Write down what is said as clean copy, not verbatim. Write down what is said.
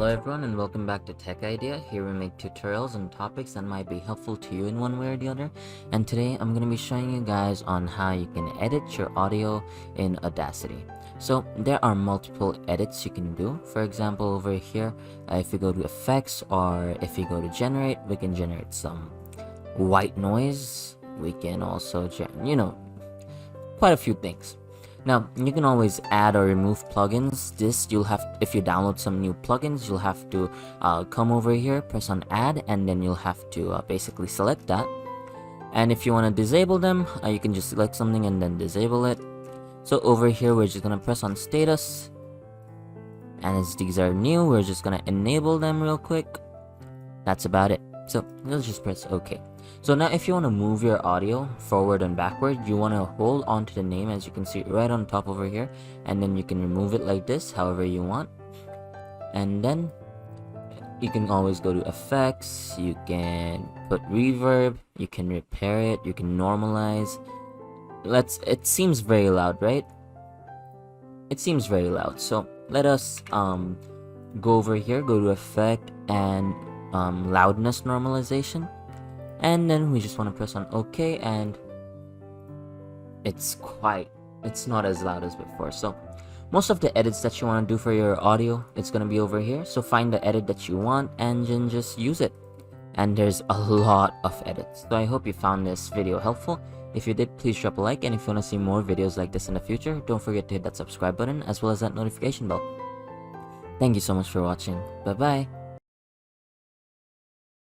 Hello everyone and welcome back to Tech Idea. Here we make tutorials on topics that might be helpful to you in one way or the other. And today I'm going to be showing you guys on how you can edit your audio in Audacity. So there are multiple edits you can do. For example, over here, if you go to effects or if you go to generate, we can generate some white noise. We can also, quite a few things. Now, you can always add or remove plugins. If you download some new plugins, you'll have to come over here, press on add, and then you'll have to basically select that. And if you want to disable them, you can just select something and then disable it. So over here, we're just going to press on status. And as these are new, we're just going to enable them real quick. That's about it. So let's just press OK. So now if you want to move your audio forward and backward, you want to hold on to the name, as you can see right on top over here, and then you can remove it like this however you want. And then you can always go to effects, you can put reverb, you can repair it, you can normalize. It seems very loud, right? It seems very loud. So let us go over here, go to effect and loudness normalization. And then we just want to press on OK, and it's not as loud as before. So most of the edits that you want to do for your audio, it's going to be over here. So find the edit that you want and then just use it. And there's a lot of edits. So I hope you found this video helpful. If you did, please drop a like, and if you want to see more videos like this in the future, don't forget to hit that subscribe button as well as that notification bell. Thank you so much for watching. Bye bye.